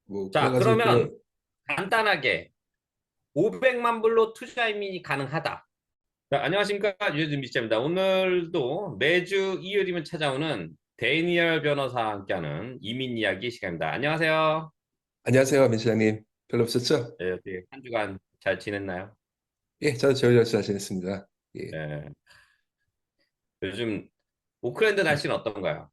뭐 자, 그래가지고 그러면 간단하게 500만 불로 투자 이민이 가능하다. 자, 안녕하십니까. 유진 미자입니다. 오늘도 매주 일요일이면 찾아오는 데니얼 변호사와 함께하는 이민 이야기 시간입니다. 안녕하세요. 안녕하세요, 민 시장님. 별로 없었죠? 네, 어떻게 한 주간 잘 지냈나요? 예, 저도 저희 잘 지냈습니다. 예. 네, 요즘 오클랜드 음. 날씨는 어떤가요?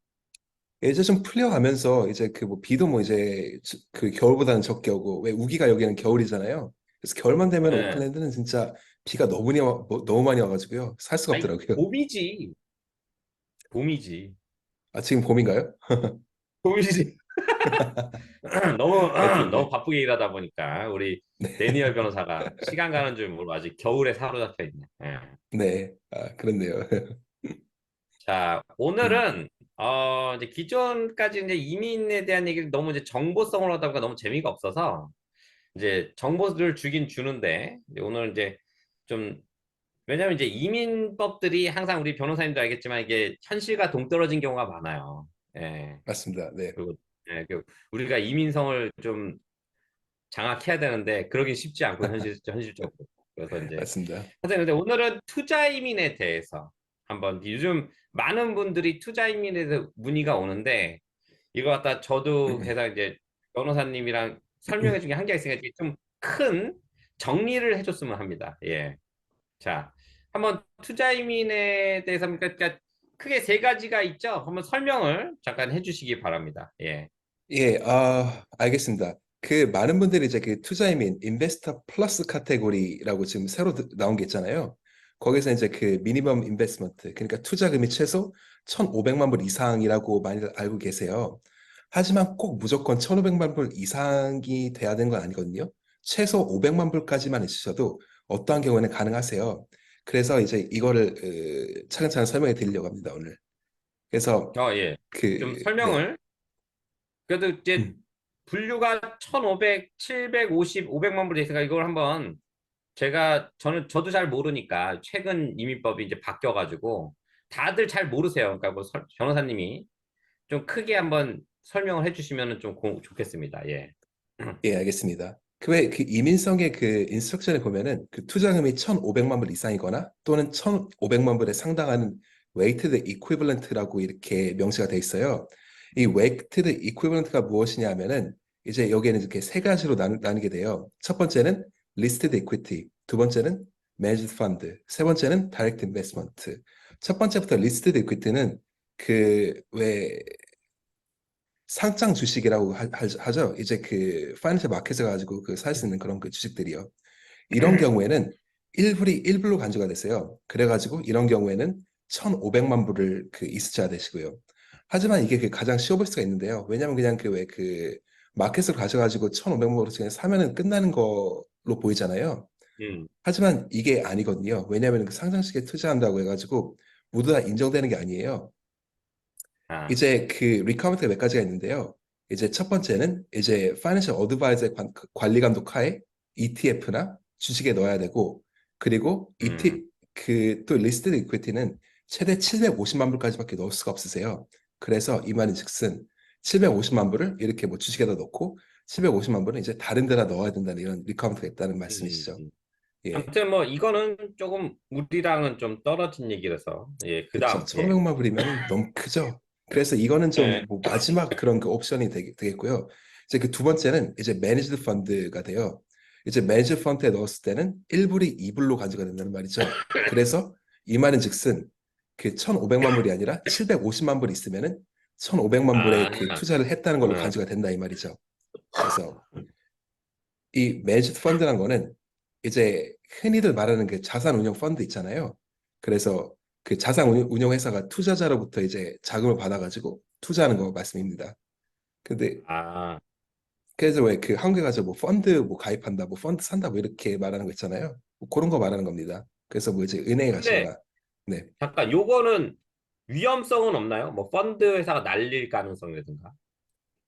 이제 좀 풀려가면서 이제 그 뭐 비도 뭐 이제 그 겨울보다는 적게 오고 왜 우기가 여기는 겨울이잖아요. 그래서 겨울만 되면 네. 오클랜드는 진짜 비가 너무 많이 와가지고요. 살 수가 아니, 없더라고요. 봄이지. 봄이지. 아, 지금 봄인가요? 봄이지. 너무 하여튼 너무 네. 바쁘게 일하다 보니까 우리 데니얼 변호사가 시간 가는 줄 모르고 아직 겨울에 사로잡혀 있네. 예. 네. 아, 그렇네요. 자, 음. 오늘은 이제 기존까지 이제 이민에 대한 얘기를 너무 이제 정보성으로 하다 보니까 너무 재미가 없어서 이제 정보를 주긴 주는데 이제 오늘 이제 좀 왜냐면 이제 이민법들이 항상 우리 변호사님도 알겠지만 이게 현실과 동떨어진 경우가 많아요. 예. 맞습니다. 네. 그리고 우리가 이민성을 좀 장악해야 되는데 그러긴 쉽지 않고 현실적으로. 그래서 이제 맞습니다. 하여튼 근데 오늘은 투자 이민에 대해서 한번 요즘 많은 분들이 투자 이민에 대해서 문의가 오는데 이거 갖다 저도 회사 이제 변호사님이랑 설명해 준 게 한계가 있으니까 좀 큰 정리를 해줬으면 합니다. 예. 자, 한번 투자 이민에 대해서 그러니까 크게 세 가지가 있죠. 한번 설명을 잠깐 해주시기 바랍니다. 예. 예, 알겠습니다. 그 많은 분들이 이제 그 투자이민 인베스터 플러스 카테고리라고 지금 새로 나온 게 있잖아요. 거기서 이제 그 미니멈 인베스트먼트, 그러니까 투자금이 최소 1,500만 불 이상이라고 많이 알고 계세요. 하지만 꼭 무조건 1,500만 불 이상이 돼야 되는 건 아니거든요. 최소 500만 불까지만 있으셔도 어떠한 경우에는 가능하세요. 그래서 이제 이거를 차근차근 설명해 드리려고 합니다, 오늘. 그래서 예. 좀 네. 설명을 그래도 이제 음. 분류가 1,500, 750, 500만 불이 있으니까 이걸 한번 저도 잘 모르니까 최근 이민법이 이제 바뀌어가지고 다들 잘 모르세요. 그러니까 뭐 변호사님이 좀 크게 한번 설명을 해주시면 좀 좋겠습니다. 예. 예, 알겠습니다. 그 외 그 이민성의 그 인스트럭션에 보면은 그 투자금이 1,500만 불 이상이거나 또는 1,500만 불에 상당하는 웨이티드 이퀴벌런트라고 이렇게 명시가 돼 있어요. 이 웨이티드 이퀴벌런트가 무엇이냐 하면은 이제 여기에는 이렇게 세 가지로 나누게 돼요. 첫 번째는 리스티드 이퀴티, 두 번째는 매니지드 펀드, 세 번째는 다이렉트 인베스트먼트. 첫 번째부터 리스티드 이퀴티는 그왜 상장 주식이라고 죠 이제 그 파이낸셜 마켓에 가지고 그 살 수 있는 그런 그 주식들이요. 이런 경우에는 1불이 1불로 간주가 됐어요. 그래가지고 이런 경우에는 1,500만 불을 그 이스트해야 되시고요. 하지만 이게 그 가장 쉬워 보일 수가 있는데요. 왜냐하면 그냥 그 왜 그 마켓을 가져가지고 1,500만 불을 그냥 사면은 끝나는 걸로 보이잖아요. 음. 하지만 이게 아니거든요. 왜냐하면 그 상장식에 투자한다고 해가지고 모두 다 인정되는 게 아니에요. 아, 이제 그 리커버리티가 몇 가지가 있는데요. 이제 첫 번째는 이제 파이낸셜 어드바이저의 관리 감독 하에 ETF나 주식에 넣어야 되고 그리고 음, 그 또 리스트드 이퀴티는 최대 750만 불까지밖에 넣을 수가 없으세요. 그래서 이 말인즉슨 750만 불을 이렇게 뭐 주식에다 넣고 750만 불은 이제 다른 데다 넣어야 된다는 이런 리커버리티가 있다는 음, 말씀이시죠. 음. 예. 아무튼 뭐 이거는 조금 우리랑은 좀 떨어진 얘기라서 예, 그쵸. 그다음 예. 1,500만 불이면 너무 크죠. 그래서 이거는 예. 좀 뭐 마지막 그런 그 옵션이 되겠고요. 이제 그 두 번째는 이제 매니지드 펀드가 돼요. 이제 매니지드 펀드에 넣었을 때는 1불이 2불로 간주가 된다는 말이죠. 그래서 이 말은 즉슨 그 1,500만 불이 아니라 750만 불 있으면은 1,500만 불의 아, 그 투자를 했다는 걸로 음, 간주가 된다 이 말이죠. 그래서 이 매니지드 펀드란 거는 이제 흔히들 말하는 그 자산 운용 펀드 있잖아요. 그래서 그 자산 운용 회사가 투자자로부터 이제 자금을 받아가지고 투자하는 거 말씀입니다. 근데 아, 그래서 왜 그 한국에 가서 뭐 펀드 뭐 가입한다, 뭐 펀드 산다, 뭐 이렇게 말하는 거 있잖아요. 뭐 그런 거 말하는 겁니다. 그래서 뭐 이제 은행에 근데 가시거나, 네, 잠깐 요거는 위험성은 없나요? 뭐 펀드 회사가 날릴 가능성이라든가.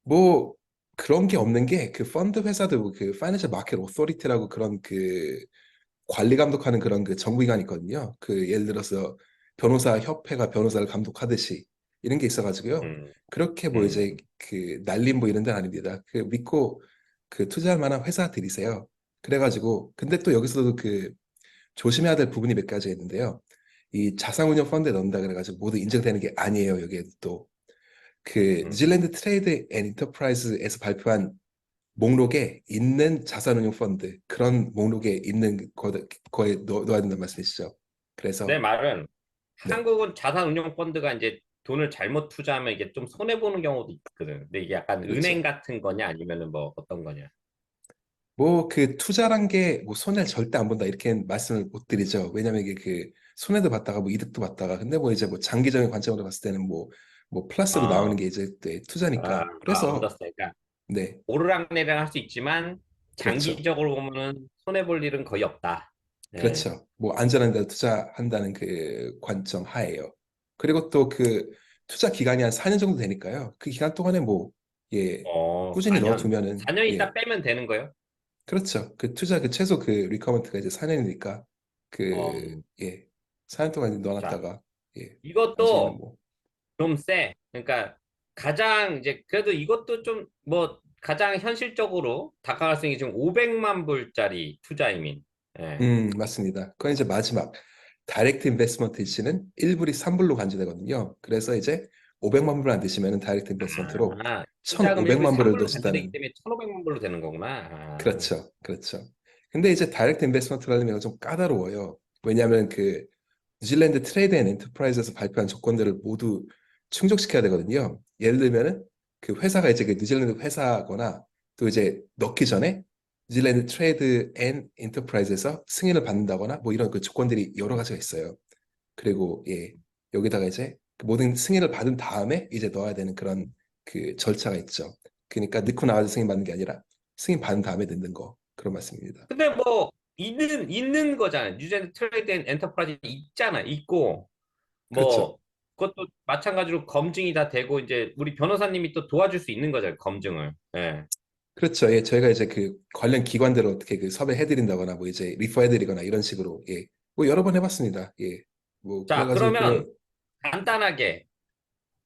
뭐 그런 게 없는 게 그 펀드 회사도 그 파이낸셜 마켓 오토리티라고 그런 그 관리 감독하는 그런 그 정부기관이 있거든요. 그 예를 들어서 변호사 협회가 변호사를 감독하듯이 이런 게 있어가지고요. 음, 그렇게 뭐 음, 이제 그 날림 뭐 이런 데는 아닙니다. 그 믿고 그 투자할 만한 회사들이세요. 그래가지고 근데 또 여기서도 그 조심해야 될 부분이 몇 가지 있는데요. 이 자산운용 펀드에 넣는다 그래가지고 모두 인정되는 게 아니에요. 여기에 또 그 음. 뉴질랜드 트레이드 앤 인터프라이즈에서 발표한 목록에 있는 자산운용 펀드 그런 목록에 있는 거에 넣어야 된다는 말씀이시죠. 내 그래서 말은 네, 한국은 자산운용 펀드가 이제 돈을 잘못 투자하면 이게 좀 손해 보는 경우도 있거든. 근데 이게 약간 은행 그렇죠. 같은 거냐 아니면은 뭐 어떤 거냐? 뭐 그 투자란 게 뭐 손해를 절대 안 본다 이렇게 말씀을 못 드리죠. 왜냐면 이게 그 손해도 봤다가 뭐 이득도 봤다가 근데 뭐 이제 뭐 장기적인 관점으로 봤을 때는 뭐 플러스로 나오는 어, 게 이제 네, 투자니까. 그래서 얻었어. 그러니까 네, 오르락내리락 할 수 있지만 그렇죠. 장기적으로 보면은 손해 볼 일은 거의 없다. 예. 그렇죠. 뭐 안전한 데 투자한다는 그 관점 하에요. 그리고 또 그 투자 기간이 한 4년 정도 되니까요. 그 기간 동안에 뭐 예, 꾸준히 4년. 넣어두면은 4년 예, 있다 빼면 되는 거예요? 그렇죠. 그 투자 그 최소 그 리커먼트가 이제 4년이니까 어, 그 예, 4년 동안 이제 자, 넣어놨다가 예, 나중에는 이것도 뭐 좀 세. 그러니까 가장 이제 그래도 이것도 좀 뭐 가장 현실적으로 다가갈 수 있는 게 지금 500만 불짜리 투자이민. 예. 맞습니다. 그건 이제 마지막 다이렉트 인베스트먼트 이시는 1불이 3불로 간주되거든요. 그래서 이제 500만 불 안 드시면은 다이렉트 인베스트먼트로 투자금 일부 1,500만 불을 3불로 간주되기 넣으신다는 때문에 1,500만 불로 되는 거구나. 그렇죠. 그렇죠. 근데 이제 다이렉트 인베스트먼트를 하려면 좀 까다로워요. 왜냐하면 그 뉴질랜드 트레이드 앤 엔터프라이즈에서 발표한 조건들을 모두 충족시켜야 되거든요. 예를 들면은 그 회사가 이제 그 뉴질랜드 회사거나 또 이제 넣기 전에 뉴질랜드 트레이드 앤 엔터프라이즈에서 승인을 받는다거나 뭐 이런 그 조건들이 여러 가지가 있어요. 그리고 예, 여기다가 이제 그 모든 승인을 받은 다음에 이제 넣어야 되는 그런 그 절차가 있죠. 그러니까 넣고 나와서 승인 받는 게 아니라 승인 받은 다음에 넣는 거 그런 말씀입니다. 근데 뭐 있는 거잖아요. 뉴젠 트레이드 앤 엔터프라이즈 있잖아. 있고 그렇죠. 뭐 그것도 마찬가지로 검증이 다 되고 이제 우리 변호사님이 또 도와줄 수 있는 거잖아요. 검증을. 예. 그렇죠. 예, 저희가 이제 그 관련 기관들을 어떻게 그 섭외해드린다거나 뭐 이제 리퍼해드리거나 이런 식으로 예, 뭐 여러 번 해봤습니다. 예, 뭐 자, 그래가지고 그러면 그런 간단하게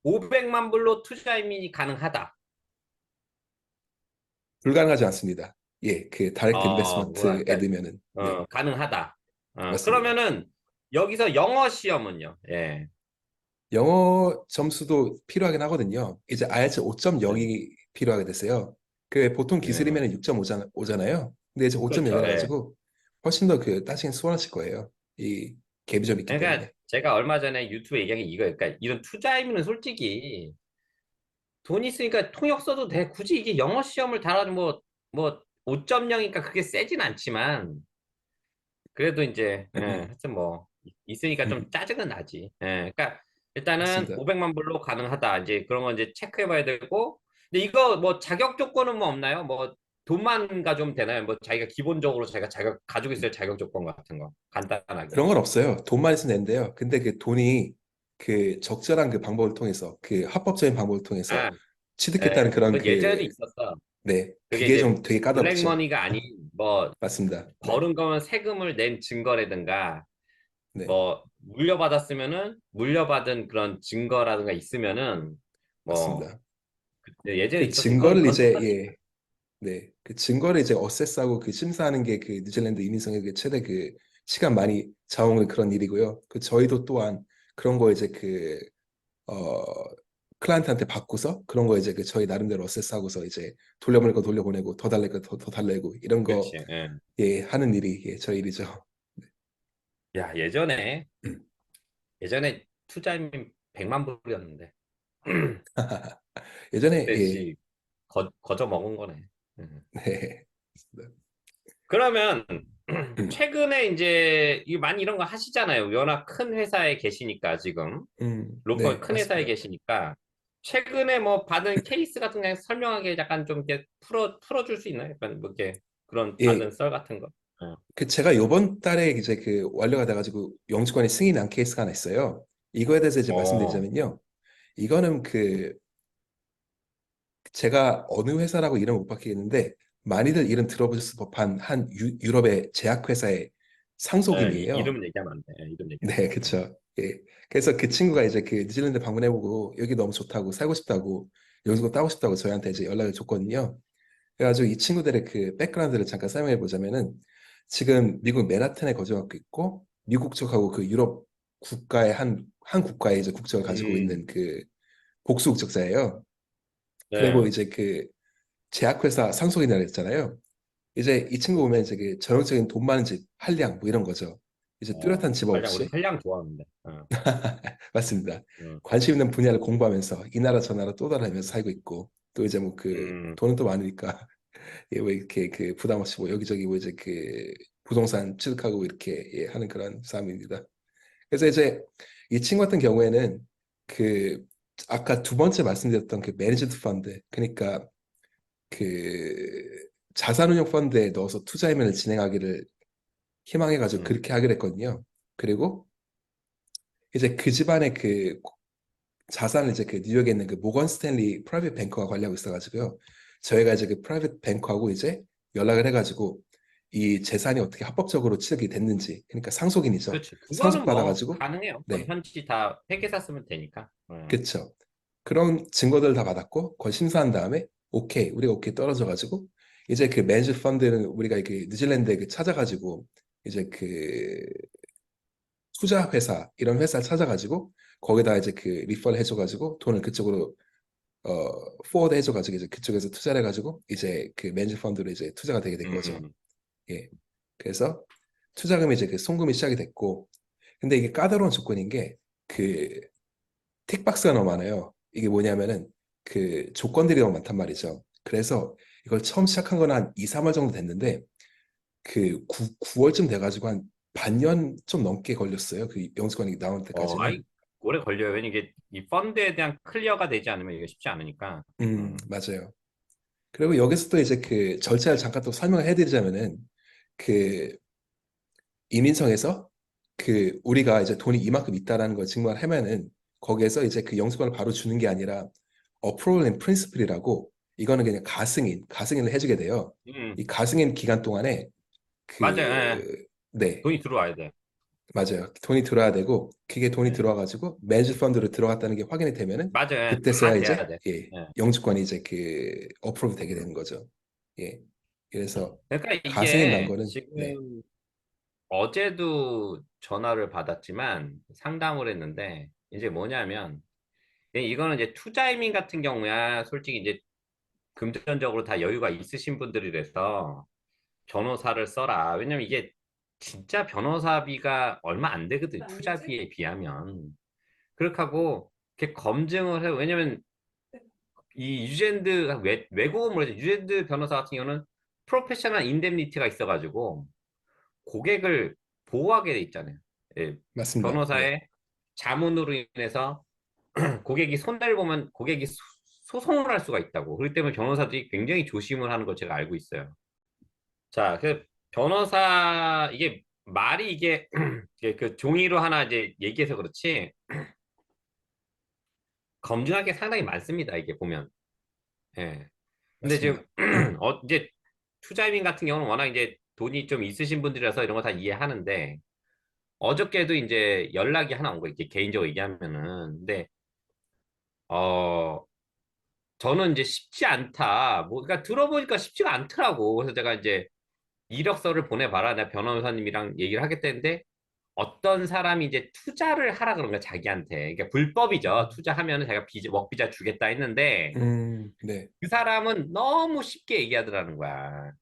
500만 불로 투자 이민이 가능하다. 불가능하지 않습니다. 예, 그 다이렉트 뭐야, 인베스트먼트에 그러니까 넣으면은 네, 가능하다. 맞습니다. 그러면은 여기서 영어 시험은요? 예. 영어 점수도 필요하긴 하거든요. 이제 IELTS 네. 5.0이 필요하게 됐어요. 그 보통 네. 기술이면 6.5잖아요. 근데 이제 그렇죠. 5.0이라 예. 가지고 훨씬 더 그 따시긴 수월하실 거예요. 이 갭이 좀 있기 그러니까 때문에. 제가 얼마 전에 유튜브에 얘기한 게 이거예요. 그러니까 이런 투자 이민은 솔직히 돈 있으니까 통역 써도 돼. 굳이 이게 영어 시험을 달아도 뭐 5.0이니까 그게 세진 않지만 그래도 이제 하여튼 뭐 있으니까 좀 짜증은 나지. 그러니까 일단은 맞습니다. 500만 불로 가능하다. 이제 그런 건 이제 체크해봐야 되고. 근데 이거 뭐 자격 조건은 뭐 없나요? 뭐 돈만 가져오면 되나요? 뭐 자기가 기본적으로 자기가 자격 가지고 있어야 자격 조건 같은 거 간단하게. 그런 건 없어요. 돈만 있으면 되는데요. 근데 그 돈이 그 적절한 그 방법을 통해서 그 합법적인 방법을 통해서 아, 취득했다는 그런 그 예전에 그 있었어. 네, 그게 그게 이제 좀 되게 까다롭죠. 블랙머니가 아닌 뭐 맞습니다. 네, 벌은 거면 세금을 낸 증거라든가 네, 뭐 물려받았으면은 물려받은 그런 증거라든가 있으면은 뭐 맞습니다. 예전에 그 있었어. 그건 증거를 그건 이제 똑같이 예, 네, 그 증거를 이제 어세스하고 그 심사하는 게 그 뉴질랜드 이민성의 그 최대 그 시간 많이 자원을 그런 일이고요. 그 저희도 또한 그런 거 이제 그 어, 클라이언트한테 받고서 그런 거 이제 그 저희 나름대로 어세스하고서 이제 돌려보낼 거 돌려보내고 더 달랠 거 더 달래고 이런 거 그렇지. 예. 예, 하는 일이 예, 저희 일이죠. 야 예전에 투자이면 100만 불이었는데 예전에 그때 예, 지 거저 먹은 거네. 음. 네, 그러면 최근에 이제 이 많이 이런 거 하시잖아요. 워낙 큰 회사에 계시니까 지금 로컬 네, 큰 회사에 맞습니다. 계시니까 최근에 뭐 받은 케이스 같은 거 설명하게 약간 좀 이렇게 풀어줄 수 있나요? 약간 뭐 이렇게 그런 예, 받은 썰 같은 거. 그 제가 요번 달에 이제 그 완료가 돼가지고 영주권이 승인 난 케이스가 하나 있어요. 이거에 대해서 이제 어, 말씀드리자면요. 이거는 그 제가 어느 회사라고 이름 못 밝히겠는데 많이들 이름 들어보셨을 법한 한 유럽의 제약회사의 상속인이에요. 이름은 얘기하면 안 돼. 이름 얘기하면 네, 안 돼. 그쵸. 예. 그래서 그 친구가 이제 그 뉴질랜드 방문해보고 여기 너무 좋다고 살고 싶다고 여기서 따고 싶다고 저희한테 이제 연락을 줬거든요. 그래가지고 이 친구들의 그 백그라운드를 잠깐 설명해 보자면은 지금 미국 맨하탄에 거주하고 있고 미국 쪽하고 그 유럽 국가의 한 국가의 이제 국적을 가지고 음, 있는 그 복수 국적자예요. 그리고 네. 이제 그 제약회사 상속인이라고 했잖아요. 이제 이 친구 보면 이제 그 전형적인 돈 많은 집, 한량 뭐 이런 거죠. 이제 뚜렷한 집 한량, 우리 없이 한량 좋아하는데. 맞습니다. 어. 관심 있는 분야를 공부하면서 이 나라 저 나라 또 다니면서 살고 있고 또 이제 뭐 그 음, 돈은 또 많으니까 예, 뭐 이렇게 그 부담 없이 뭐 여기저기 뭐 이제 그 부동산 취득하고 이렇게 예, 하는 그런 사람입니다. 그래서 이제 이 친구 같은 경우에는 그 아까 두 번째 말씀드렸던 그 매니지드 펀드 그러니까 그 자산운용 펀드에 넣어서 투자이면을 진행하기를 희망해가지고 음, 그렇게 하기로 했거든요. 그리고 이제 그 집안의 그 자산을 이제 그 뉴욕에 있는 그 모건 스탠리 프라이빗 뱅커가 관리하고 있어가지고요. 저희가 이제 그 프라이빗 뱅커하고 이제 연락을 해가지고 이 재산이 어떻게 합법적으로 취득이 됐는지, 그러니까 상속인이죠. 그렇지. 상속 그거는 뭐 받아가지고, 가능해요. 그건 네, 현지 다 회계사 쓰면 되니까. 그쵸. 그런 증거들 다 받았고, 그걸 심사한 다음에 오케이, 우리가 오케이 떨어져가지고 이제 그 매니지 펀드는 우리가 이렇게 뉴질랜드에 그 찾아가지고 이제 그 투자 회사 이런 회사를 찾아가지고 거기다 이제 그 리퍼를 해줘가지고 돈을 그쪽으로 포워드 해줘가지고 이제 그쪽에서 투자를 해가지고 이제 그 맨지 펀드로 이제 투자가 되게 된 거죠. 음, 예. 그래서 투자금이 이제 그 송금이 시작이 됐고, 근데 이게 까다로운 조건인 게 그 틱박스가 너무 많아요. 이게 뭐냐면은 그 조건들이 너무 많단 말이죠. 그래서 이걸 처음 시작한 건 한 2, 3월 정도 됐는데 그 9월쯤 돼가지고 한 반년 좀 넘게 걸렸어요. 그 영수권이 나올 아이, 때까지는. 오래 걸려요. 왜냐면 이게 이 펀드에 대한 클리어가 되지 않으면 이게 쉽지 않으니까. 맞아요. 그리고 여기서 또 이제 그 절차를 잠깐 또 설명을 해드리자면은 그 이민성에서 그 우리가 이제 돈이 이만큼 있다라는 걸 증명을 하면은 거기에서 이제 그 영수권을 바로 주는 게 아니라 approval in principle이라고 이거는 그냥 가승인을 해주게 돼요. 음, 이 가승인 기간 동안에 맞아요. 예. 그, 네, 돈이 들어와야 돼. 맞아요. 돈이 들어와야 되고 그게 돈이 예. 들어와가지고 매니지 펀드로 들어갔다는 게 확인이 되면은 맞아요. 예. 다 그때서야 돼야 이제 돼. 예, 예. 영주권이 이제 그 어프로브 되게 음. 되는 거죠. 예. 그래서 그러니까 가승인 난 이게 거는 네, 지금 어제도 전화를 받았지만 상담을 했는데 이제 뭐냐면 이거는 이제 투자이민 같은 경우야 솔직히 이제 금전적으로 다 여유가 있으신 분들이라서 변호사를 써라. 왜냐면 이게 진짜 변호사비가 얼마 안 되거든. 투자비에 비하면. 그렇게 하고 이렇게 검증을 해요. 왜냐면 이 유젠드 외국어로 해서 유젠드 변호사 같은 경우는 프로페셔널 인뎀니티가 있어가지고 고객을 보호하게 돼 있잖아요. 예, 맞습니다. 네. 변호사의 자문으로 인해서 고객이 손해를 보면 고객이 소송을 할 수가 있다고. 그렇기 때문에 변호사들이 굉장히 조심을 하는 걸 제가 알고 있어요. 자, 그 변호사 이게 말이 이게 이게 그 종이로 하나 이제 얘기해서 그렇지 검증할 게 상당히 많습니다. 이게 보면. 예. 근데 지금 맞습니다. 이제 투자이민 같은 경우는 워낙 이제 돈이 좀 있으신 분들이라서 이런 거 다 이해하는데 어저께도 이제 연락이 하나 온 거 이렇게 개인적으로 얘기하면은 근데 어 저는 이제 쉽지 않다. 뭐 그러니까 들어보니까 쉽지가 않더라고. 그래서 제가 이제 이력서를 보내봐라. 내가 변호사님이랑 얘기를 하겠다는데 어떤 사람이 이제 투자를 하라 그런 거야 자기한테. 그러니까 불법이죠. 투자하면은 자기가 먹비자 주겠다 했는데 네. 그 사람은 너무 쉽게 얘기하더라는 거야.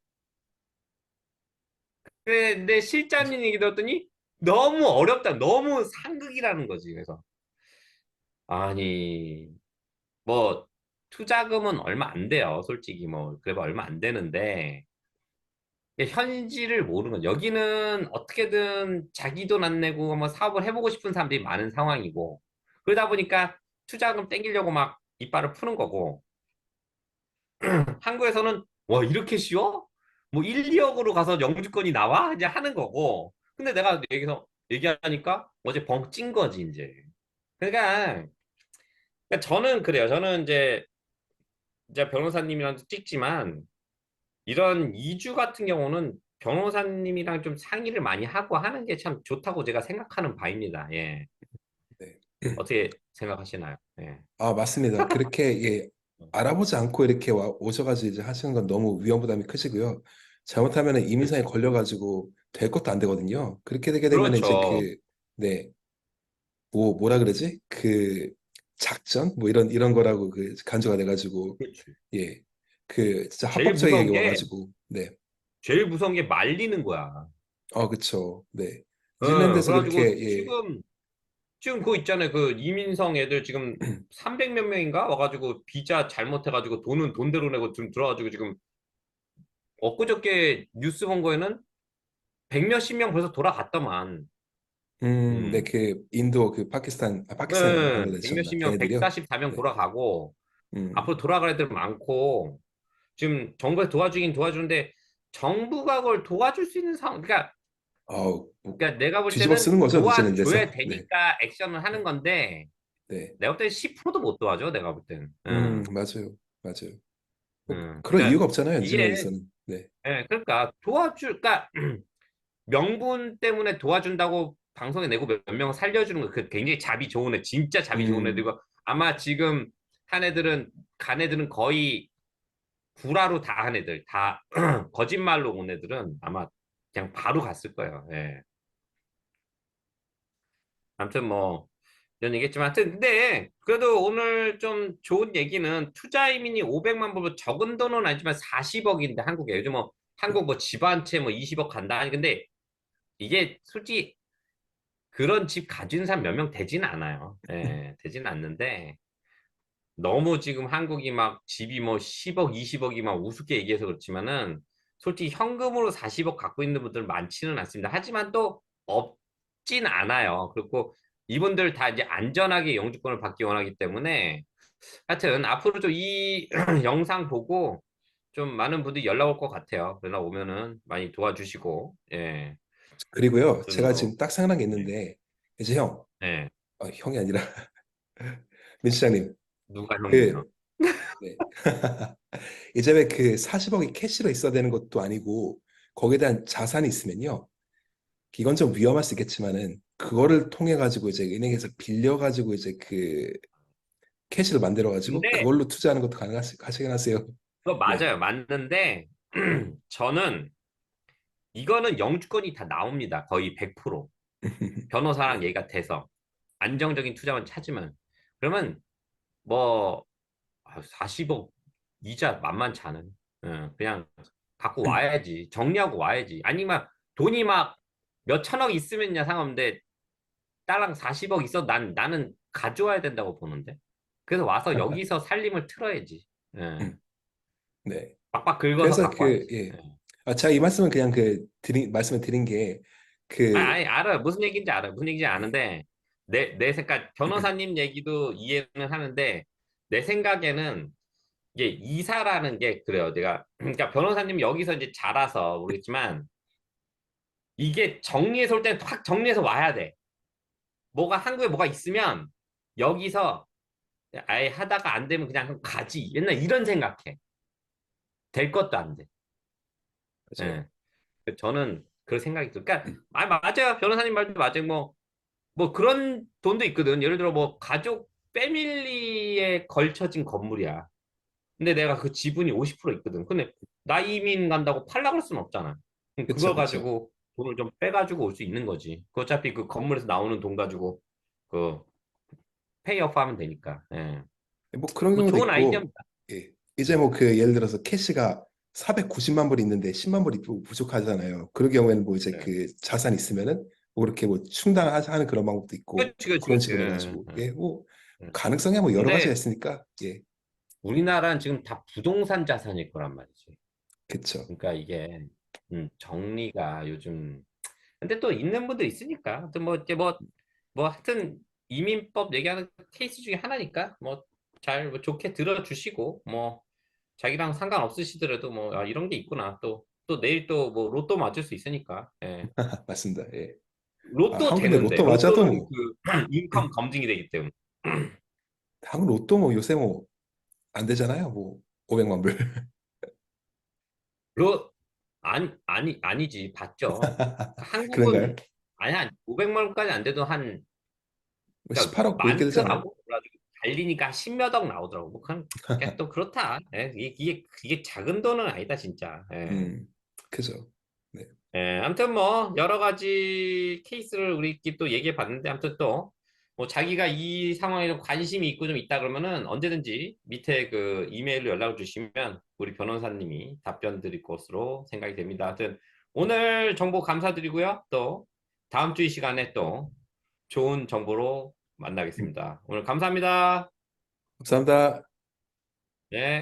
근데 실장님 얘기 들었더니 너무 어렵다. 너무 상극이라는 거지. 그래서 아니 뭐 투자금은 얼마 안 돼요. 솔직히 뭐 그래도 얼마 안 되는데 현지를 모르는 거죠. 여기는 어떻게든 자기 돈 안 내고 뭐 사업을 해보고 싶은 사람들이 많은 상황이고 그러다 보니까 투자금 땡기려고 막 이빨을 푸는 거고 한국에서는 와 이렇게 쉬워? 뭐 1, 2억으로 가서 영주권이 나와? 이제 하는 거고 근데 내가 여기서 얘기하니까 어제 벙 찐 거지 이제 그러니까, 저는 그래요. 저는 이제 변호사님이랑도 찍지만 이런 이주 같은 경우는 변호사님이랑 좀 상의를 많이 하고 하는 게 참 좋다고 제가 생각하는 바입니다. 예. 네. 어떻게 생각하시나요? 예. 아, 맞습니다. 그렇게 예. 알아보지 않고 이렇게 오셔가지고 이제 하시는 건 너무 위험 부담이 크시고요. 잘못하면 이민상에 그렇지. 걸려가지고 될 것도 안 되거든요. 그렇게 되게 되면 이제 그렇죠. 네, 뭐라 그러지? 작전? 뭐 이런 거라고 간주가 돼가지고, 그렇지. 예. 진짜 제일 합법적인 얘기 무서운 게 와가지고, 네. 제일 무서운 게 말리는 거야. 그쵸. 네. 어, 뉴질랜드에서 그래가지고 그렇게, 예. 지금 그거 있잖아요. 그 이민성 애들 지금 300 몇 명인가 와가지고 비자 잘못해가지고 돈은 돈대로 내고 좀 들어가지고 지금 엊그저께 뉴스 본 거에는 100 몇십 명 벌써 돌아갔더만. 네, 음. 인도, 파키스탄, 네, 100 방글라데시였나? 몇십 명, 걔네들이요? 144명 네. 돌아가고 음, 앞으로 돌아갈 애들 많고 지금 정부에서 도와주긴 도와주는데 정부가 그걸 도와줄 수 있는 상황, 그러니까 뭐, 그러니까 내가 볼 뒤집어 때는 쓰는 거죠, 도와줘야 뉴질랜드에서. 네. 되니까 액션을 하는 건데 네. 내가 볼 때는 10%도 못 도와줘. 내가 볼 때는. 맞아요. 맞아요. 뭐, 그럴 그러니까 이유가 없잖아요, 이게 뉴질랜드에서는. 네. 그러니까 그러니까 명분 때문에 도와준다고 방송에 내고 몇 명을 살려주는 거 그 굉장히 잡이 좋은 애, 진짜 잡이 좋은 음, 애들이고 아마 지금 한 애들은 간 애들은 거의 구라로 다 한 애들, 다 거짓말로 온 애들은 아마 그냥 바로 갔을 거예요. 예. 아무튼 뭐 이런 얘기했지만 하여튼 근데 그래도 오늘 좀 좋은 얘기는 투자 이민이 500만 불로 적은 돈은 아니지만 40억인데 한국에 요즘 뭐 한국 뭐 집 한 채 뭐 20억 간다. 아니 근데 이게 솔직히 그런 집 가진 사람 몇 명 되지는 않아요. 예, 되지는 않는데 너무 지금 한국이 막 집이 뭐 10억, 20억이 막 우습게 얘기해서 그렇지만은 솔직히 현금으로 40억 갖고 있는 분들 많지는 않습니다. 하지만 또 없진 않아요. 그리고 이분들 다 이제 안전하게 영주권을 받기 원하기 때문에 하여튼 앞으로 좀 이 영상 보고 좀 많은 분들이 연락 올 것 같아요. 연락 오면은 많이 도와주시고, 예. 그리고요, 아무튼 제가 뭐, 지금 딱 생각난 게 예. 있는데, 이제 예. 형이 아니라, 민수장님, 누가 그, 형이에요? 네. 이제 왜 40억이 캐시로 있어야 되는 것도 아니고, 거기에 대한 자산이 있으면요, 이건 좀 위험할 수 있겠지만은, 그거를 통해 가지고 이제 은행에서 빌려 가지고 이제 캐시를 만들어 가지고 근데 그걸로 투자하는 것도 가능하시긴 하세요. 그거 네. 맞아요. 맞는데 저는 이거는 영주권이 다 나옵니다. 거의 100%. 변호사랑 네. 얘기가 돼서 안정적인 투자만 찾으면 그러면 뭐 40억 이자 만만치 않은 그냥 갖고 와야지. 정리하고 와야지. 아니면 돈이 막 몇 천억 있으면야 상관없는데 딸랑 40억 있어 나는 가져와야 된다고 보는데. 그래서 와서 여기서 살림을 틀어야지. 예. 네. 빡빡 긁어서 그래서 갖고 와야지. 예. 예. 제가 이 말씀은 그냥 말씀을 드린 게, 아니, 알아요. 무슨 얘기인지 알아요. 무슨 얘기인지 예. 아는데, 내 생각, 변호사님 얘기도 이해는 하는데, 내 생각에는, 이게 이사라는 게 그래요. 내가, 그러니까 변호사님 여기서 이제 자라서 모르겠지만, 이게 정리해서 올 때는 확 정리해서 와야 돼. 한국에 뭐가 있으면, 여기서 아예 하다가 안 되면 그냥 가지. 옛날 이런 생각해. 될 것도 안 돼. 맞아요. 예. 저는 그런 생각이 들어요. 그러니까, 맞아요. 변호사님 말도 맞아요. 뭐 그런 돈도 있거든. 예를 들어 뭐 가족 패밀리에 걸쳐진 건물이야. 근데 내가 그 지분이 50% 있거든. 근데 나 이민 간다고 팔라 그럴 수는 없잖아. 그럼 그쵸, 그거 그쵸. 가지고 돈을 좀 빼가지고 올 수 있는 거지. 그 어차피 그 건물에서 나오는 돈 가지고 그 페이오프 하면 되니까. 예. 뭐 그런 뭐 경우도 좋은 있고, 아이디어입니다. 예. 이제 뭐 예를 들어서 캐시가 490만 불이 있는데 10만 불이 부족하잖아요. 그럴 경우에는 뭐 이제 예. 자산이 있으면은 뭐 그렇게 뭐 충당하는 그런 방법도 있고, 그렇지, 그렇지, 그런 그렇지. 식으로 예, 해가지고, 예, 예, 뭐, 예. 가능성이 뭐 여러 가지가 근데 있으니까, 예. 우리나라는 지금 다 부동산 자산일 거란 말이지. 그쵸. 그러니까 이게 정리가 요즘 근데 또 있는 분들 있으니까. 하여튼 뭐 이제 하여튼 이민법 얘기하는 케이스 중에 하나니까 뭐 잘 뭐 좋게 들어주시고 뭐 자기랑 상관없으시더라도 뭐 이런 게 있구나. 또 내일 또 뭐 로또 맞을 수 있으니까. 예. 맞습니다. 예. 로또 한국 근데 되는데 로또 맞아도 로또는 뭐, 그 인컴 검증이 되기 때문에. 한국 로또 뭐 요새 뭐 안 되잖아요. 뭐 500만 불. 로 아니지 봤죠. 그런가요? 한국은 아니 한 500만 원까지 안 돼도 한 뭐 그러니까 18억 뭐 이렇게 되잖아요. 많더라고. 달리니까 10몇 억 나오더라고. 뭐 그냥 그게 또 그렇다. 예, 이게 작은 돈은 아니다, 진짜. 예. 음, 그죠. 네. 예, 아무튼 뭐 여러 가지 케이스를 우리끼리 또 얘기해 봤는데 아무튼 또 뭐 자기가 이 상황에 좀 관심이 있고 좀 있다 그러면은 언제든지 밑에 그 이메일로 연락을 주시면 우리 변호사님이 답변 드릴 것으로 생각이 됩니다. 하여튼 오늘 정보 감사드리고요. 또 다음 주 이 시간에 또 좋은 정보로 만나겠습니다. 오늘 감사합니다. 감사합니다. 네.